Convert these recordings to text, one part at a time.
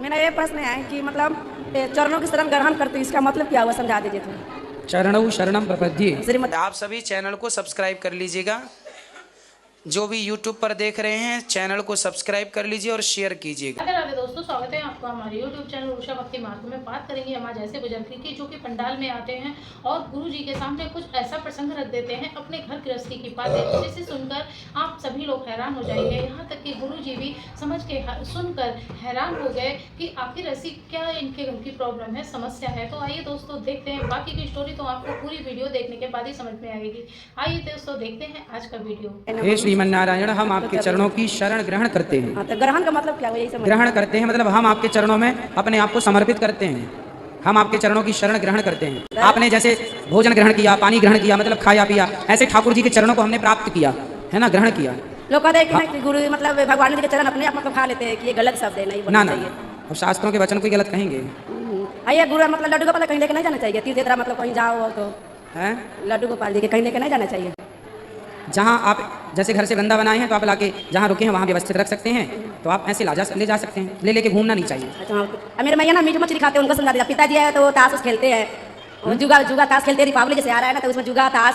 मेरा ये प्रश्न है कि मतलब चरणों की शरण ग्रहण करते इसका मतलब क्या हुआ, समझा दीजिए थोड़ा। चरणौ शरणम प्रपद्ये। श्रीमद आप सभी चैनल को सब्सक्राइब कर लीजिएगा। जो भी YouTube पर देख रहे हैं चैनल को सब्सक्राइब कर लीजिए और शेयर कीजिएगा। राधे राधे दोस्तों, स्वागत है आपका हमारे YouTube चैनल उषा भक्ति मार्ग में। बात करेंगे हम आज ऐसे बुजुर्ग की जो कि पंडाल में आते हैं और गुरु जी के सामने कुछ ऐसा प्रसंग रख देते हैं अपने घर गृहस्थी की बातें, जिसे सुनकर आप सभी लोग हैरान हो जाएंगे। यहाँ तक कि गुरु जी भी समझ के सुनकर हैरान हो गए कि आखिर ऐसी क्या इनके घर की प्रॉब्लम है, समस्या है। तो आइए दोस्तों देखते हैं बाकी की स्टोरी, तो आपको पूरी वीडियो देखने के बाद ही समझ में आएगी। आइए दोस्तों देखते हैं आज का वीडियो। हे श्रीमन नारायण, हम आपके चरणों की शरण ग्रहण करते हैं। हाँ, तो ग्रहण का मतलब क्या हुआ, यही समझ। ग्रहण करते हैं मतलब हम आपके चरणों में अपने आप को समर्पित करते हैं। हम आपके चरणों की शरण ग्रहण करते हैं। आपने जैसे भोजन ग्रहण किया, पानी ग्रहण किया, मतलब खाया पिया, ऐसे ठाकुर जी के चरणों को हमने प्राप्त किया है ना, ग्रहण किया। लोग कहते हैं कि नहीं, गुरु मतलब भगवान जी के चरण अपने आप मतलब खा लेते हैं कि ये गलत शब्द है, नहीं ना बोलना ना, चाहिए। और शास्त्रों के वचन को गलत कहेंगे। आइए गुरु मतलब लड्डू गोपाल कहीं लेके नहीं जाना चाहिए, तीर्थ यात्रा मतलब कहीं जाओ तो हैं लड्डू गोपाल जी के कहीं लेके नहीं जाना चाहिए। जहाँ आप जैसे घर से वृंदा बनाए हैं तो आप लाके जहाँ रुके हैं वहाँ व्यवस्थित रख सकते हैं, तो आप ऐसे ले जा सकते हैं, ले लेके घूमना नहीं चाहिए। अच्छा, हाँ। मेरे मैया ना मीट मछली खाते हैं, उनको समझा दिया। पिताजी है तो ताश उस खेलते हैं, और जुगा ताश खेलते हैं। दीपावली जैसे आ रहा है ना, तो उसमें जुगा ताश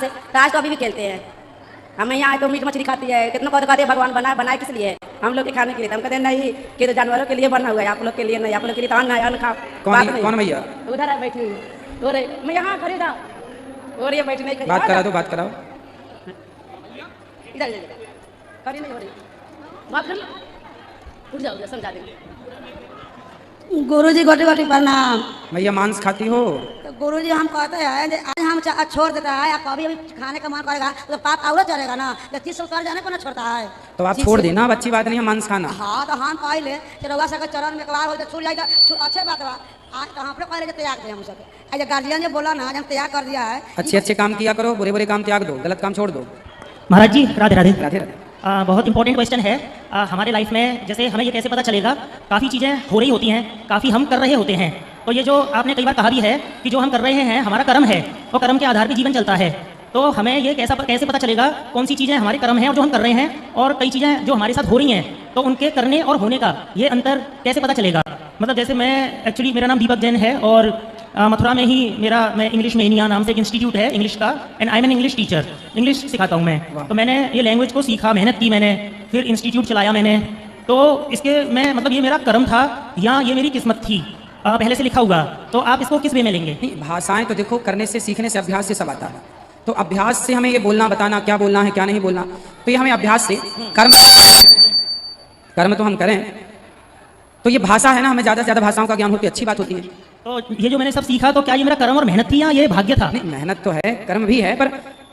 तो अभी भी खेलते हैं। हम यहाँ आए तो मीट मछली खाती है, कितनों को तो कहते हैं भगवान बनाए किस लिए, हम लोग के खाने के लिए। हम कहते हैं नहीं, कि तो जानवरों के लिए बना हुआ है, आप लोग के लिए नहीं, आप लोग के लिए तो अन्न है, अन्न खाओ। कौन भैया? उधर है बैठी हुई, और मैं यहाँ खरीदा और ये बैठी नहीं, बात करा दो, बात कराओ। इधर करी नहीं हो रही बात, कर उठ जाओ, समझा देंगे। गुरुजी गोटी गोटी प्रणाम। भैया मांस खाती हो? तो गुरुजी हम कहते हैं कि आज हम छोड़ देता है, या कभी अभी खाने का मन करेगा तो पाप और चलेगा ना, तो 30 साल कर जाने को ना छोड़ता है। तो आप छोड़ देना, अब अच्छी बात नहीं है मांस खाना। हाँ, तो हम पहले रउआ सब चरण में एक बार हो तो छूट जाए तो अच्छे बात बा। आज तो हम लोग पहले त्याग दिया, हम सब आज गार्जियन ने बोला ना, हम त्याग कर दिया है। अच्छे अच्छे काम किया करो, बुरे बुरे काम त्याग दो, गलत काम छोड़ दो। महाराज जी राधे राधे। राधे राधे। बहुत इंपॉर्टेंट क्वेश्चन है। हमारे लाइफ में जैसे हमें ये कैसे पता चलेगा, काफ़ी चीज़ें हो रही होती हैं, काफ़ी हम कर रहे होते हैं। तो ये जो आपने कई बार कहा भी है कि जो हम कर रहे हैं हमारा कर्म है, और कर्म के आधार पर जीवन चलता है। तो हमें ये कैसे पता चलेगा कौन सी चीज़ें हमारे कर्म हैं और जो हम कर रहे हैं, और कई चीज़ें जो हमारे साथ हो रही हैं, तो उनके करने और होने का ये अंतर कैसे पता चलेगा। मतलब जैसे एक्चुअली मेरा नाम दीपक जैन है, और मथुरा में ही मैं इंग्लिश मेनिया नाम से एक इंस्टीट्यूट है इंग्लिश का, and I am an English teacher, English सिखाता हूँ मैं। तो मैंने ये लैंग्वेज को सीखा, मेहनत की मैंने, फिर इंस्टीट्यूट चलाया मैंने। तो इसके मैं मतलब ये मेरा कर्म था या ये मेरी किस्मत थी, पहले से लिखा हुआ। तो आप इसको किस वे में लेंगे? भाषाएं तो देखो, करने से, सीखने से, अभ्यास से सब आता है। तो अभ्यास से हमें ये बोलना बताना, क्या बोलना है क्या नहीं बोलना, तो ये हमें अभ्यास से कर्म तो हम करें। तो ये भाषा है ना, हमें ज़्यादा से ज़्यादा भाषाओं का ज्ञान होती है, अच्छी बात होती है। तो ये जो मैंने सब सीखा, तो क्या ये मेरा कर्म और मेहनत थी या ये भाग्य था? नहीं, मेहनत तो है, कर्म भी है, पर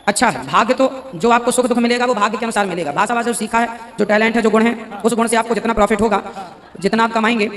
अच्छा है। भाग्य तो जो आपको सुख दुख मिलेगा वो भाग्य के अनुसार मिलेगा। भाषा जो सीखा है, जो टैलेंट है, जो गुण है, उस गुण से आपको जितना प्रॉफिट होगा, जितना आप कमाएंगे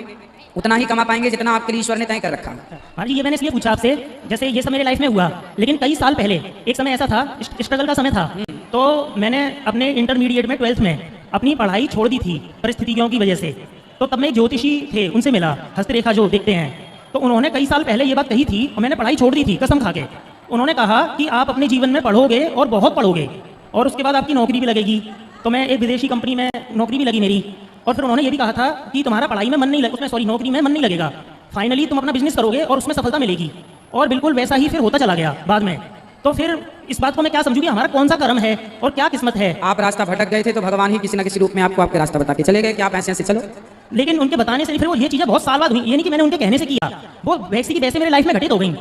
उतना ही कमा पाएंगे जितना आपके लिए ईश्वर ने तय कर रखा है। हाँ जी, ये मैंने इसलिए पूछा आपसे, जैसे ये सब मेरे लाइफ में हुआ, लेकिन कई साल पहले एक समय ऐसा था, स्ट्रगल का समय था। तो मैंने अपने इंटरमीडिएट में 12th में अपनी पढ़ाई छोड़ दी थी परिस्थितियों की वजह से। तो तब मैं एक ज्योतिषी थे, उनसे मिला, हस्तरेखा जो देखते हैं। तो उन्होंने कई साल पहले ये बात कही थी, और मैंने पढ़ाई छोड़ दी थी कसम खा के। उन्होंने कहा कि आप अपने जीवन में पढ़ोगे और बहुत पढ़ोगे, और उसके बाद आपकी नौकरी भी लगेगी। तो मैं एक विदेशी कंपनी में नौकरी भी लगी मेरी, और फिर उन्होंने ये भी कहा था कि तुम्हारा पढ़ाई में मन नहीं लगेगा, उसमें नौकरी में मन नहीं लगेगा, फाइनली तुम अपना बिजनेस करोगे और उसमें सफलता मिलेगी। और बिल्कुल वैसा ही फिर होता चला गया बाद में। तो फिर इस बात को मैं क्या समझूं कि हमारा कौन सा कर्म है और क्या किस्मत है। आप रास्ता भटक गए थे तो भगवान ही किसी न किसी रूप में आपको आपके रास्ता बता के चले गए कि आप ऐसे ऐसे चलो। लेकिन उनके बताने से फिर वो ये चीज़ें बहुत साल बाद हुई, ये नहीं कि मैंने उनके कहने से किया, वो वैसी की वैसे मेरे लाइफ में घटित हो गई।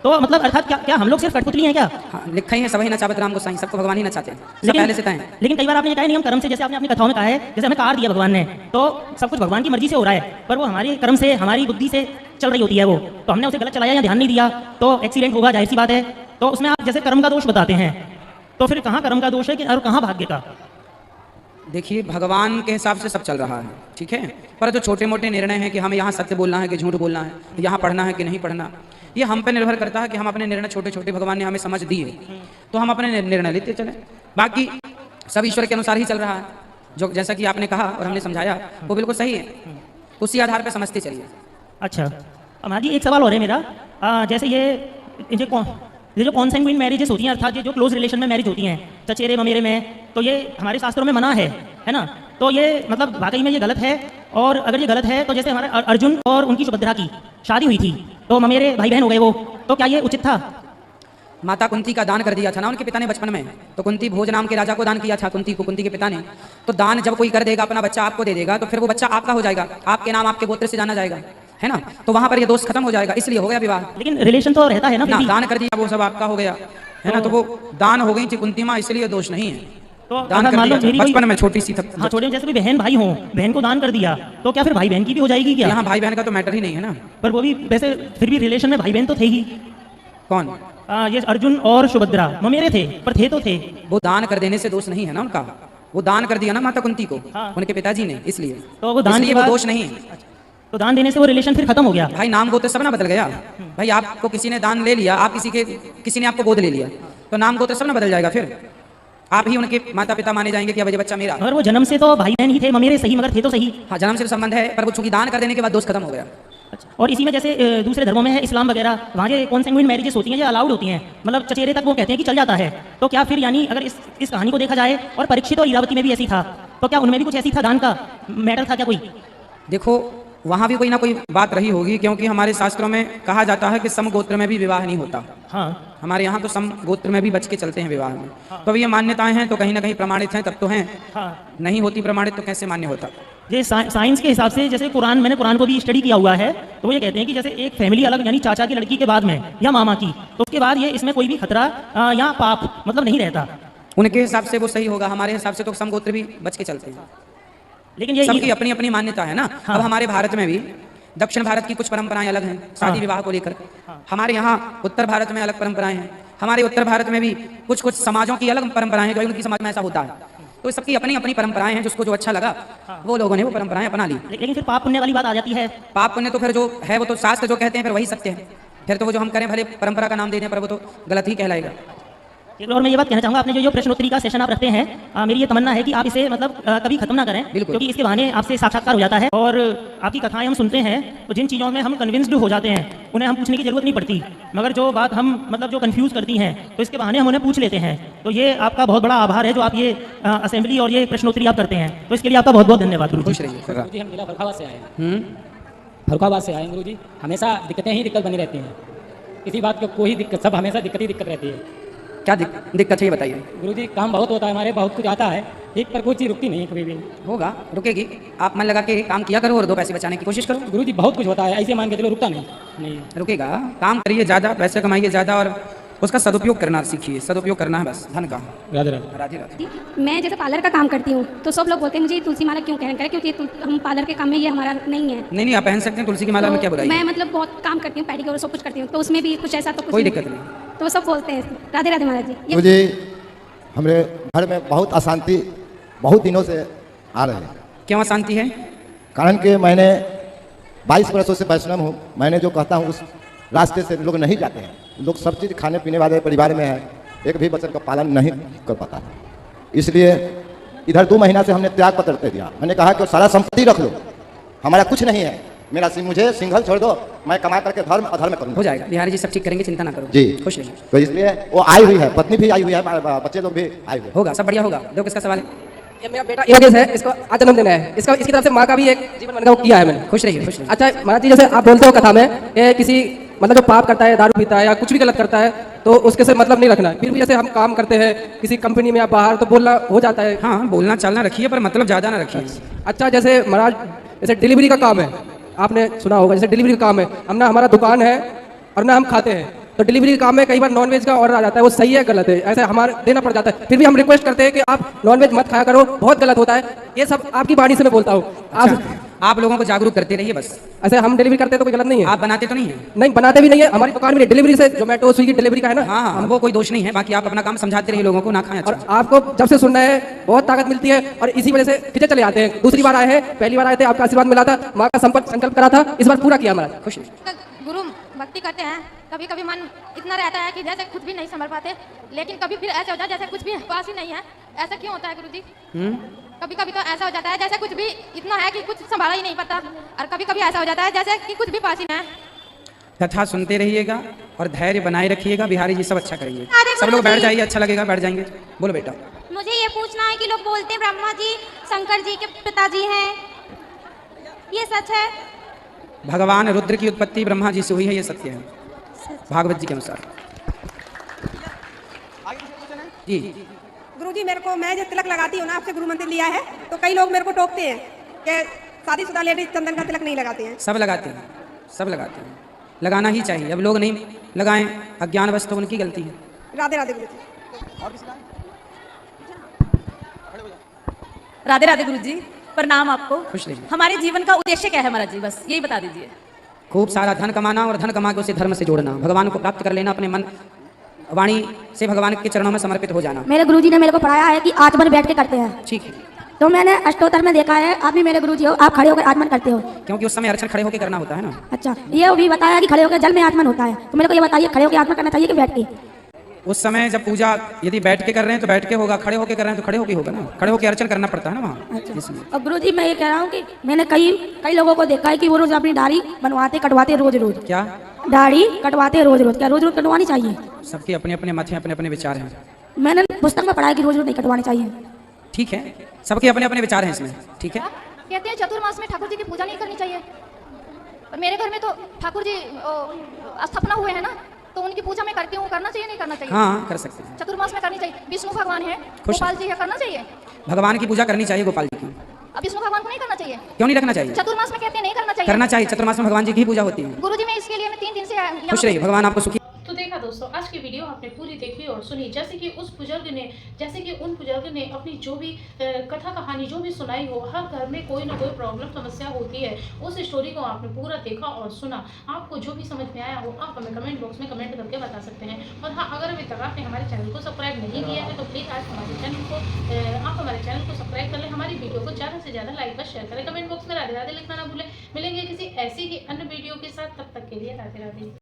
तो मतलब अर्थात क्या हम लोग सिर्फ कठपुतली हैं क्या? हाँ, लिखा ही है सभी नचावत राम गोसाई, सबको भगवान ही नचाते हैं, सब पहले से तय है। लेकिन कई बार आपने ये कहा नियम कर्म से, जैसे आपने अपनी कथाओं में कहा है, जैसे हमें कार दिया भगवान ने, तो सब कुछ भगवान की मर्जी से हो रहा है, पर वो हमारे कर्म से, हमारी बुद्धि से चल रही होती है वो। तो हमने उसे गलत चलाया या ध्यान नहीं दिया तो एक्सीडेंट होगा, जाहिर सी बात है। तो उसमें आप जैसे कर्म का दोष बताते हैं, तो फिर कहाँ कर्म का दोष है और कहाँ भाग्य का? देखिए, भगवान के हिसाब से सब चल रहा है, ठीक है, पर जो छोटे मोटे निर्णय हैं कि हमें यहाँ सत्य बोलना है कि झूठ बोलना है, यहाँ पढ़ना है कि नहीं पढ़ना, ये हम पे निर्भर करता है कि हम अपने निर्णय छोटे छोटे, भगवान ने हमें समझ दिए तो हम अपने निर्णय लेते चले। बाकी सब ईश्वर के अनुसार ही चल रहा है, जो जैसा कि आपने कहा और हमने समझाया वो बिल्कुल सही है, उसी आधार पर समझते चलिए। अच्छा अम्मा जी, एक सवाल और है मेरा। जैसे ये जो कॉन्सेंगुइन मैरिजेस होती हैं, अर्थात ये जो क्लोज रिलेशन में मैरिज होती हैं, चचेरे ममेरे में, तो ये हमारे शास्त्रों में मना है ना? तो ये मतलब वाकई में ये गलत है और अगर ये गलत है तो जैसे हमारे अर्जुन और उनकी सुभद्रा की शादी हुई थी तो मेरे भाई बहन हो गए वो, तो क्या ये उचित था? माता कुंती का दान कर दिया था ना उनके पिता ने बचपन में, तो कुंती भोज नाम के राजा को दान किया था, कुंती को, कुंती के पिता ने। तो दान जब कोई कर देगा अपना बच्चा आपको दे देगा तो फिर वो बच्चा आपका हो जाएगा, आपके नाम आपके गोत्र से जाना जाएगा, है ना। तो वहां पर ये दोष खत्म हो जाएगा, इसलिए हो गया विवाह। लेकिन रिलेशन तो रहता है ना फिर भी। दान कर दिया वो सब आपका हो गया, है ना। तो वो दान हो गई थी कुंती माँ, इसलिए दोष नहीं है। तो दान कर दिया बचपन में छोटी सी तब। हाँ, छोटे जैसे कोई बहन भाई हो, बहन को दान कर दिया तो क्या फिर भाई बहन की भी हो जाएगी क्या? यहाँ भाई बहन का तो मैटर ही नहीं है ना। पर वो भी वैसे फिर भी रिलेशन में भाई बहन तो थे ही। कौन? ये अर्जुन और सुभद्रा ममेरे थे, पर थे तो थे। वो दान कर देने से दोष नहीं है ना उनका, वो दान कर दिया ना माता कुंती को, हाँ। उनके पिताजी ने, इसलिए तो वो दान के वो बाद दोष नहीं है। तो दान देने से वो रिलेशन फिर खत्म हो गया। भाई नाम गोत्र सब ना बदल गया। भाई आपको किसी ने दान ले लिया, आप किसी ने आपको गोद ले लिया, तो नाम गोत्र सब ना बदल जाएगा, फिर आप ही उनके माता पिता माने जाएंगे कि अब ये बच्चा मेरा। मगर वो जन्म से तो भाई बहन ही थे, ममेरे सही मगर थे तो सही। हाँ, जन्म से संबंध है, पर वो चूंकि दान कर देने के बाद दोष खत्म हो गया। अच्छा, और इसी में जैसे दूसरे धर्मों में है इस्लाम वगैरह, वहाँ जो कॉन्सेंगुइंट मैरिजेस होती हैं ये अलाउड होती हैं, मतलब चचेरे तक वो कहते हैं कि चल जाता है। तो क्या फिर यानी अगर इस कहानी को देखा जाए, और परीक्षित और इरावती में भी ऐसी था, तो क्या उनमें भी कुछ ऐसी था, दान का मैटर था क्या कोई? देखो वहाँ भी कोई ना कोई बात रही होगी, क्योंकि हमारे शास्त्रों में कहा जाता है कि समगोत्र में भी विवाह नहीं होता। हाँ, हमारे यहाँ तो समगोत्र में भी बच के चलते हैं विवाह में। तो अब ये मान्यताएं हैं तो कहीं ना कहीं प्रमाणित हैं, तब तो हैं। हाँ, नहीं होती प्रमाणित तो कैसे मान्य होता? ये साइंस के हिसाब से जैसे मैंने कुरान को भी स्टडी किया हुआ है, तो वो ये कहते हैं कि जैसे एक फैमिली अलग यानी चाचा की लड़की के बाद में या मामा की, तो उसके बाद ये इसमें कोई भी खतरा या पाप मतलब नहीं रहता। उनके हिसाब से वो सही होगा, हमारे हिसाब से तो समगोत्र भी बच के चलते हैं। लेकिन ये सबकी अपनी अपनी मान्यता है ना। हाँ। अब हमारे भारत में भी दक्षिण भारत की कुछ परंपराएं अलग हैं शादी विवाह को लेकर। हमारे यहाँ उत्तर भारत में अलग परंपराएं हैं। हमारे उत्तर भारत में भी कुछ कुछ समाजों की अलग परंपराएं हैं, जो उनकी समाज में ऐसा होता है। तो सबकी अपनी अपनी परंपराएं हैं, जिसको जो अच्छा लगा वो लोगों ने वो परंपराएं अपना ली। लेकिन फिर पाप पुण्य वाली बात आ जाती है। पाप पुण्य तो फिर जो है वो तो शास्त्र जो कहते हैं फिर वही सत्य है। फिर तो वो जो हम करें भले परंपरा का नाम दे दें पर वो तो गलत ही कहलाएगा। और मैं ये बात कहना चाहूँगा, आपने जो प्रश्नोत्तरी का सेशन आप रखते हैं, मेरी ये तमन्ना है कि आप इसे मतलब कभी खत्म ना करें, क्योंकि इसके बहाने आपसे साक्षात्कार हो जाता है और आपकी कथाएं हम सुनते हैं, तो जिन चीज़ों में हम कन्विंस्ड हो जाते हैं उन्हें हम पूछने की जरूरत नहीं पड़ती, मगर जो बात हम मतलब जो कंफ्यूज करती हैं तो इसके बहाने हम उन्हें पूछ लेते हैं। तो ये आपका बहुत बड़ा आभार है जो आप ये असेंबली और ये प्रश्नोत्तरी आप करते हैं, तो इसके लिए आपका बहुत बहुत धन्यवाद गुरु खुश जी। रहिए। गुरुजी हम जिला फरुखाबाद से आए हैं। फरुखाबाद से आए हैं गुरुजी। हमेशा दिक्कतें ही दिक्कत बनी रहती हैं, किसी बात की कोई दिक्कत, सब हमेशा दिक्कत ही दिक्कत रहती है। क्या दिक्कत है ये बताइए। गुरुजी काम बहुत होता है हमारे, बहुत कुछ आता है, एक पर कोई चीज़ रुकती नहीं है कभी भी। होगा, रुकेगी। आप मन लगा के काम किया करो और 2 पैसे बचाने की कोशिश करो। गुरुजी बहुत कुछ होता है, ऐसे मान के चलो रुकता नहीं। रुकेगा। काम करिए, ज़्यादा पैसे कमाइए ज़्यादा, और उसका सदुपयोग करना सीखिए। सदुपयोग करना है बस धन का। राधे राधे। राधे राधे। मैं जैसे पार्लर का काम करती हूँ तो सब लोग बोलते हैं मुझे तुलसी माला क्यों करें, क्योंकि हम पार्लर के काम में ये हमारा नहीं है। नहीं आप पहन सकते हैं तुलसी की माला में, क्या बुराई है? मैं मतलब बहुत काम करती हूँ, पेडिक्योर सब कुछ करती हूँ, तो उसमें भी कुछ ऐसा तो कुछ कोई नहीं। दिक्कत नहीं। तो सब बोलते हैं राधे राधे महाराज जी। मुझे हमारे घर में बहुत अशांति बहुत दिनों से आ रहे हैं। क्यों अशांति है? कारण कि मैंने 22 वर्षों से वैष्णव हूँ। मैंने जो कहता हूँ उस रास्ते से लोग नहीं जाते हैं। लोग सब चीज़ खाने पीने वाले परिवार में है, एक भी वचन का पालन नहीं कर पाता। इसलिए इधर 2 महीना से हमने त्याग पत्र दे दिया। मैंने कहा कि सारा संपत्ति रख लो, हमारा कुछ नहीं है, मेरा मुझे सिंगल छोड़ दो, मैं कमा करके धर्म अधर्म करूँगा। हो जाएगा, बिहारी जी सब ठीक करेंगे, चिंता ना करो जी। खुश रहिए। तो इसलिए वो आई हुई है, पत्नी भी आई हुई है, बच्चे लोग भी आए हुए हैं। होगा, सब बढ़िया होगा। दो किसका सवाल है? ये मेरा बेटा योगेश है, इसको आज जन्म देना है। इसकी तरफ से माँ का भी एक जीवन मन का वो किया है मैंने। खुश रहिए, खुश रहिए। अच्छा महाराज जी, जैसे आप बोलते हो कथा में कि किसी मतलब जो पाप करता है, दारू पीता है या कुछ भी गलत करता है, तो उसके से मतलब नहीं रखना है। फिर भी जैसे हम काम करते हैं किसी कंपनी में या बाहर, तो बोलना हो जाता है। हाँ, बोलना चालना रखिए, पर मतलब ज़्यादा ना रखिए। अच्छा, जैसे महाराज जैसे डिलीवरी का काम है, आपने सुना होगा, जैसे डिलीवरी का काम है, हम ना हमारा दुकान है और ना हम खाते हैं, तो डिलीवरी का काम में कई बार नॉनवेज का ऑर्डर आ जाता है, वो सही है गलत है, ऐसे हमारे देना पड़ जाता है। फिर भी हम रिक्वेस्ट करते हैं कि आप नॉनवेज मत खाया करो, बहुत गलत होता है। ये सब आपकी वाणी से मैं बोलता हूँ। आप लोगों को जागरूक करते रहिए बस। ऐसे हम डिलीवरी करते हैं तो कोई गलत नहीं है। आप बनाते तो नहीं है? नहीं, बनाते भी नहीं है। हमारी दुकान में डिलीवरी से जोमेटो स्विगी डिलीवरी का है ना। हाँ, हमको कोई दोष नहीं है, बाकी आप अपना काम समझाते रहिए लोगों को, ना खाएं। और आपको जब से सुनना है बहुत ताकत मिलती है, और इसी वजह से खिंचे चले आते हैं। दूसरी बार आए हैं, पहली बार आए थे, आपका आशीर्वाद मिला था, माँ का संकल्प करा था, इस बार पूरा किया हमारा। खुश। गुरु भक्ति करते हैं, कभी कभी मन इतना रहता है कि जैसे खुद भी नहीं संभल पाते, लेकिन कभी फिर ऐसा हो जाता है जैसे कुछ भी पास ही नहीं है। ऐसा क्यों होता है गुरु जी? कभी कभी तो ऐसा हो जाता है जैसे कुछ भी इतना है कि कुछ संभाला ही नहीं पता, और कभी कभी ऐसा हो जाता है जैसे कि कुछ भी पास ही नहीं है। कथा सुनते रहिएगा और धैर्य बनाए रखिएगा। बिहारी जी सब अच्छा करेंगे। सब लोग बैठ जाइए, अच्छा लगेगा, बैठ जाएंगे। बोलो बेटा। मुझे ये पूछना है कि लोग बोलते हैं ब्रह्मा जी शंकर जी के पिताजी हैं, ये सच है? भगवान रुद्र की उत्पत्ति ब्रह्मा जी से हुई है, ये सत्य है भागवत जी के अनुसार। जी गुरुजी, मेरे को मैं जो तिलक लगाती हूँ ना, आपसे गुरु मंदिर लिया है, तो कई लोग मेरे को टोकते हैं कि शादीशुदा लेडीज चंदन का तिलक नहीं लगाते हैं। सब लगाते हैं, सब लगाते हैं, लगाना ही चाहिए। अब लोग नहीं लगाएं अज्ञानवश तो उनकी गलती है। राधे राधे गुरुजी। राधे राधे गुरु जी, प्रणाम आपको। खुश रहिए। हमारे जीवन का उद्देश्य क्या है महाराज जी, बस यही बता दीजिए। खूब सारा धन कमाना और धन कमा के उसे धर्म से जोड़ना, भगवान को प्राप्त कर लेना, अपने मन वाणी से भगवान के चरणों में समर्पित हो जाना। मेरे गुरुजी ने मेरे को पढ़ाया है कि आचमन बैठ के करते हैं। ठीक है, तो मैंने अष्टोत्तर में देखा है, आप भी मेरे गुरुजी हो, आप खड़े होकर आचमन करते हो। क्योंकि उस समय अर्चन खड़े होकर करना होता है ना। अच्छा, ये भी बताया कि खड़े होकर जल में आचमन होता है, तो मेरे को ये बताइए खड़े होकर आचमन करना चाहिए कि बैठ के? उस समय जब पूजा यदि बैठ के कर रहे हैं तो बैठ के होगा, खड़े होकर कर रहे हैं तो खड़े होकर होगा ना, खड़े होकर अर्चन करना पड़ता है ना वहाँ। अच्छा, और गुरुजी मैं ये कह रहा हूँ कि मैंने कई लोगों को देखा है कि वो रोज अपनी दाढ़ी बनवाते कटवाते रोज रोज। क्या दाढ़ी कटवाते रोज रोज? क्या रोज रोज कटवानी चाहिए? सबके अपने अपने मत हैं, अपने अपने विचार हैं। मैंने पुस्तक में पढ़ा है कि रोज रोज नहीं कटवानी चाहिए। ठीक है, सबके अपने अपने विचार हैं इसमें। ठीक है, कहते हैं चतुर्मास में ठाकुर जी की पूजा नहीं करनी चाहिए, पर मेरे घर में तो ठाकुर जी स्थापना हुए हैं ना, तो उनकी पूजा मैं करती हूँ, करना चाहिए नहीं करना चाहिए? हाँ कर सकते हैं। चतुर्मास में करनी चाहिए। विष्णु भगवान है, खुश गोपाल जी है, करना चाहिए? भगवान की पूजा करनी चाहिए, गोपाल जी की। अब विष्णु भगवान को नहीं करना चाहिए? क्यों नहीं रखना चाहिए? चतुर्मास में कहते हैं नहीं करना चाहिए। करना चाहिए, चतुर्मास में भगवान जी की ही पूजा होती है। गुरुजी, मैं इसके लिए मैं 3 दिन से यहाँ खुश रहिए, भगवान आपको सुखी। तो देखा दोस्तों, आज की वीडियो आपने पूरी देखी और सुनी। जैसे कि उन बुजुर्ग ने अपनी जो भी कथा कहानी जो भी सुनाई हो, हर घर में कोई ना कोई प्रॉब्लम समस्या होती है, उस स्टोरी को आपने पूरा देखा और सुना। आपको जो भी समझ में आया हो आप हमें कमेंट बॉक्स में कमेंट करके बता सकते हैं। और हाँ, अगर अभी तक आपने हमारे चैनल को सब्सक्राइब नहीं किया है तो प्लीज़ आज हमारे चैनल को सब्सक्राइब कर लें, हमारी वीडियो को ज़्यादा से ज़्यादा लाइक और शेयर करें। कमेंट बॉक्स में राधे राधे लिखना ना भूलें। मिलेंगे किसी ऐसी ही अन्य वीडियो के साथ, तब तक के लिए राधे राधे।